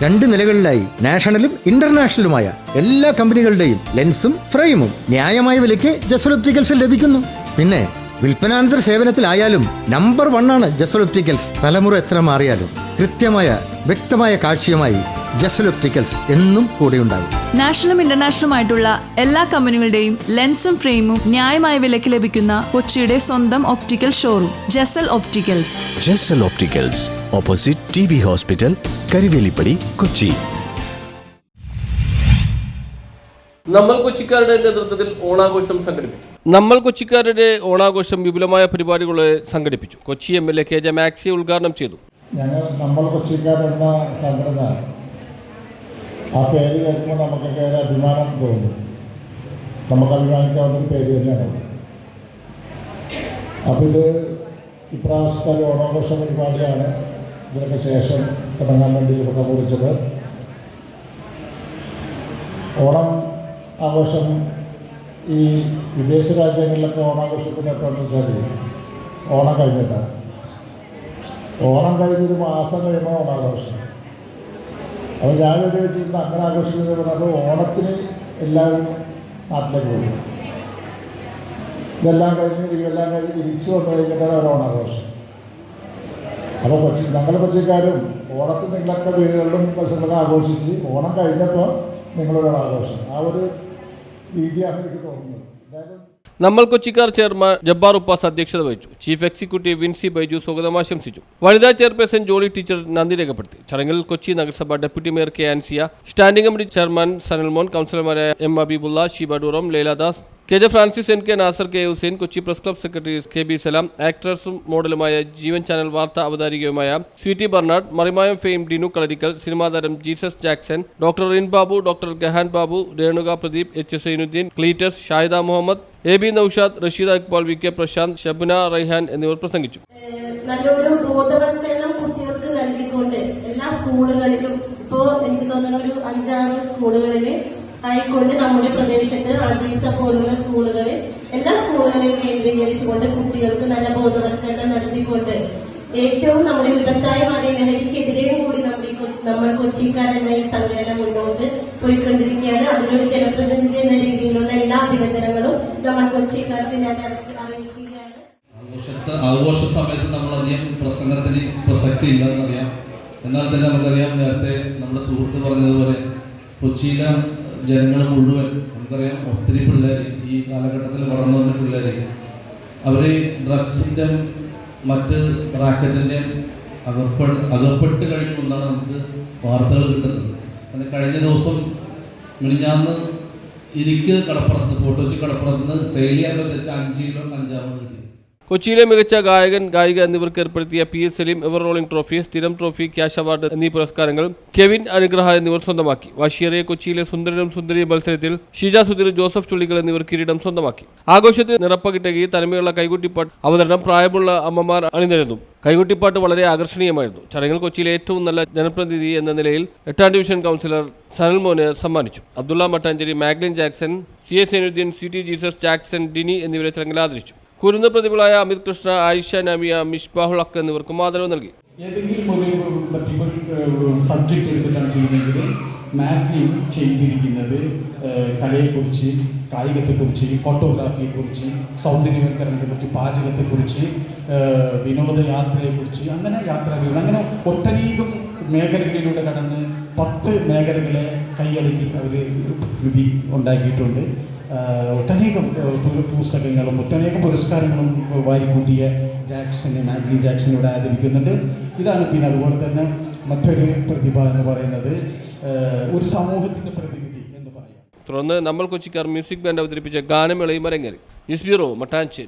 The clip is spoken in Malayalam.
2 നിലകളിലായി നാഷണലും ഇന്റർനാഷണലുമായ എല്ലാ കമ്പനികളുടെയും ലെൻസും ഫ്രെയിമും ന്യായമായ വിലയ്ക്ക് ജസൽ ഒപ്റ്റിക്കൽസിൽ ലഭിക്കുന്നു. പിന്നെ വിൽപ്പനാനന്തര സേവനത്തിലായാലും നമ്പർ 1 ആണ് ജസൽ ഒപ്റ്റിക്കൽസ്. തലമുറ എത്ര മാറിയാലും കൃത്യമായ വ്യക്തമായ കാഴ്ചയുമായി ജസൽ ഒപ്റ്റിക്കൽസ് എന്നും കൂടെയുണ്ടാകും. നാഷണലും ഇന്റർനാഷണലുമായിട്ടുള്ള എല്ലാ കമ്പനികളുടെയും ലെൻസും ഫ്രെയിമും ന്യായമായ വിലയ്ക്ക് ലഭിക്കുന്ന കൊച്ചിയുടെ സ്വന്തം optical showroom Jasal opticals. Jasal opticals, opposite TB hospital, Karivelippady, Kochi. നമ്മൾ കൊച്ചിക്കാരുടെ നേതൃത്വത്തിൽ ഓണാഘോഷം സംഘടിപ്പിച്ചു. നമ്മൾ കൊച്ചിക്കാരുടെ ഓണാഘോഷം വിപുലമായ പരിപാടികളെ സംഘടിപ്പിച്ചു. കൊച്ചി MLA KJ മാക്സി ഉദ്ഘാടനം ചെയ്തു. ഞങ്ങൾ നമ്മൾ കൊച്ചിക്കാരെന്ന സംഘടന, ആ പേര് കേൾക്കുമ്പോൾ നമുക്കൊക്കെ ഒരു അഭിമാനം തോന്നും. നമുക്ക് അഭിമാനിക്കാവുന്നൊരു പേര് തന്നെയാണ്. അപ്പോൾ ഇത് ഇപ്രാവശ്യത്തെ ഒരു ഓണാഘോഷ പരിപാടിയാണ്. ഇതിനൊക്കെ ശേഷം തുടങ്ങാൻ വേണ്ടി ഇവിടെ കുറിച്ചത്. ഓണം ആഘോഷം ഈ വിദേശ രാജ്യങ്ങളിലൊക്കെ ഓണാഘോഷത്തിന് എപ്പോഴെന്ന് വെച്ചാൽ ഓണം കഴിഞ്ഞിട്ടാണ്. ഓണം കഴിഞ്ഞൊരു മാസം കഴിയുമ്പോൾ ഓണാഘോഷം. അപ്പോൾ ഞാനിവിടെ വെച്ചിരുന്ന അങ്ങനെ ആഘോഷിക്കുന്നത് പറഞ്ഞാൽ ഓണത്തിന് എല്ലാവരും നാട്ടിലേക്ക് പോകും. ഇതെല്ലാം കഴിഞ്ഞ് തിരിച്ചു വന്നു കഴിഞ്ഞിട്ടാണ് ഒരു ഓണാഘോഷം. അപ്പോൾ ഞങ്ങൾ കൊച്ചിക്കാരും ഓണത്തിന് നിങ്ങളൊക്കെ വീടുകളിലും പരിസരങ്ങളൊക്കെ ആഘോഷിച്ച് ഓണം കഴിഞ്ഞപ്പോൾ നിങ്ങളൊരു ആഘോഷം, ആ ഒരു രീതിയാണ് എനിക്ക് തോന്നുന്നത്. നമ്മൾ കൊച്ചിക്കാർ ചെയർമാൻ ജബ്ബാർ ഉപ്പാസ് അധ്യക്ഷത വഹിച്ചു. ചീഫ് എക്സിക്യൂട്ടീവ് വിൻസി ബൈജു സ്വാഗതം ആശംസിച്ചു. വനിതാ ചെയർപേഴ്സൺ ജോളി ടീച്ചർ നന്ദി രേഖപ്പെടുത്തി. ചടങ്ങിൽ കൊച്ചി നഗരസഭ deputy mayor K Ansiya, standing committee chairman Sanalmon, കൗൺസിലർമാരായ M അബീബുള്ള, ഷീബ ഡൂറം, Liladas, KJ Francis, NK Nasar, K Hussain, Kochi press club secretary KB Salam, ആക്ട്രസും മോഡലുമായ ജീവൻ ചാനൽ വാർത്താ അവതാരികയുമായ Sweety Bernard, Marimayam fame Dinu Kalarikkal, cinema താരം ജീസസ് ജാക്സൺ, ഡോക്ടർ റിൻ ബാബു, ഡോക്ടർ ഗഹാൻ Babu, Renuka Pradeep, H Sainuddin, Cletus, Shahida Muhammad, AB Naushad, Rasheeda Iqbal, VK Prashanth, Shabna Raihan എന്നിവർ പ്രസംഗിച്ചു. നല്ലൊരു ബോധവൽക്കരണം കുട്ടികൾക്ക് നൽകിക്കൊണ്ട് എല്ലാ സ്കൂളുകളിലും, ഇപ്പോൾ എനിക്ക് തോന്നുന്ന ഒരു 5-6 സ്കൂളുകളിൽ ആയിക്കൊണ്ട് നമ്മുടെ പ്രദേശത്ത് അജീസ പോലുള്ള സ്കൂളുകളിൽ, എല്ലാ സ്കൂളുകളെയും കേന്ദ്രീകരിച്ചുകൊണ്ട് കുട്ടികൾക്ക് നല്ല ബോധവൽക്കരണം നടത്തിക്കൊണ്ട് ഏറ്റവും നമ്മുടെ വിപത്തായ മാറിയ ലഹരിക്കെതിരെയും കൂടി നമ്മൾ കൊച്ചിക്കാരെന്ന ഈ സംഘടന മുന്നോട്ട് പോയിക്കൊണ്ടിരിക്കുകയാണ്. അതിലൊരു ജനപ്രതിനിധി എന്ന രീതിയിലുള്ള എല്ലാ അഭിനന്ദനങ്ങളും നമ്മൾ കൊച്ചിക്കാർക്ക് ഞാൻ അറിയിക്കുകയാണ്. ആഘോഷ സമയത്ത് നമ്മളധികം പ്രസംഗത്തിന് പ്രസക്തി ഇല്ലെന്നറിയാം. എന്നാൽ തന്നെ നമുക്കറിയാം, നേരത്തെ നമ്മുടെ സുഹൃത്ത് പറഞ്ഞതുപോലെ കൊച്ചിയിലെ ജനങ്ങൾ മുഴുവൻ നമുക്കറിയാം, ഒത്തിരി പിള്ളേർ ഈ കാലഘട്ടത്തിൽ വളർന്നു വന്ന പിള്ളേർ അവർ ഡ്രഗ്സിൻ്റെ മറ്റ് റാക്കറ്റിൻ്റെയും അകപ്പെട്ട് കഴിഞ്ഞു എന്നാണ് നമുക്ക് വാർത്തകൾ കിട്ടുന്നത്. അങ്ങനെ കഴിഞ്ഞ ദിവസം മിനിഞ്ഞാന്ന് എനിക്ക് ഫോട്ടോ വെച്ച് കടപ്പുറത്ത് സെയിൽ ചെയ്യാൻ വെച്ച 5 കിലോ കഞ്ചാവാണ് കിട്ടി. കൊച്ചിയിലെ മികച്ച ഗായകൻ ഗായിക എന്നിവർക്ക് ഏർപ്പെടുത്തിയ PS Saleem ever rolling trophy, സ്ഥിരം ട്രോഫി, ക്യാഷ് അവാർഡ് എന്നീ പുരസ്കാരങ്ങൾ കെവിൻ അനുഗ്രഹ എന്നിവർ സ്വന്തമാക്കി. വാശിയേറിയ കൊച്ചിയിലെ സുന്ദരനും സുന്ദരി മത്സരത്തിൽ ഷീജ സുധീർ, ജോസഫ് ചുള്ളികൾ എന്നിവർ കിരീടം സ്വന്തമാക്കി. ആഘോഷത്തിൽ നിറപ്പകിട്ടകി തനിമയുള്ള കൈകുട്ടിപ്പാട്ട് അവതരണം പ്രായമുള്ള അമ്മമാർ അണിനിരന്നു. കൈകുട്ടിപ്പാട്ട് വളരെ ആകർഷണീയമായിരുന്നു. ചടങ്ങിൽ കൊച്ചിയിലെ ഏറ്റവും നല്ല ജനപ്രതിനിധി എന്ന നിലയിൽ 8ാം ഡിവിഷൻ കൗൺസിലർ സനൽമോന് സമ്മാനിച്ചു. Abdulla Mattancherry, Maglin Jackson, CA Sainuddin, CT Jesus Jackson, Dini എന്നിവരെ ചടങ്ങിൽ ആദരിച്ചു. കുരുന്ന പ്രതിഭകളായ അമിത് കൃഷ്ണ, ആയിഷ നമിയ, മിഷ്ബാഹുൽ ഹക്ക് എന്നിവർക്കും ആദരവ് നൽകി. ഏതെങ്കിലും ഒരു സബ്ജക്റ്റ് എടുത്തിട്ടാണ് ചെയ്യുന്നതെങ്കിൽ മാഗ്ലിൻ ചെയ്തിരിക്കുന്നത് കലയെക്കുറിച്ച്, കായികത്തെക്കുറിച്ച്, ഫോട്ടോഗ്രാഫിയെക്കുറിച്ച്, സൗന്ദര്യവൽക്കരണത്തെക്കുറിച്ച്, പാചകത്തെക്കുറിച്ച്, വിനോദയാത്രയെക്കുറിച്ച്, അങ്ങനെ യാത്രാവിവരണം, അങ്ങനെ ഒട്ടനേകം മേഖലകളിലൂടെ കടന്ന് 10 മേഖലകളെ കൈയടക്കി അവർ കൃതി ഉണ്ടാക്കിയിട്ടുണ്ട്. ഒട്ടനേകം പുസ്തകങ്ങളും ഒട്ടനേകം പുരസ്കാരങ്ങളും വാരിക്കൂട്ടിയ മാഗ്ലിൻ ജാക്സണിലൂടെ ആദരിക്കുന്നുണ്ട്. ഇതാണ്. പിന്നെ അതുപോലെ തന്നെ മറ്റൊരു പ്രതിഭ എന്ന് പറയുന്നത് ഒരു സമൂഹത്തിൻ്റെ പ്രതിനിധി എന്ന് പറയാം. തുടർന്ന് നമ്മൾ കൊച്ചിക്കാർ മ്യൂസിക് ബാൻഡ് അവതരിപ്പിച്ച ഗാനമേളയും അരങ്ങേറി. News bureau, Mattancherry.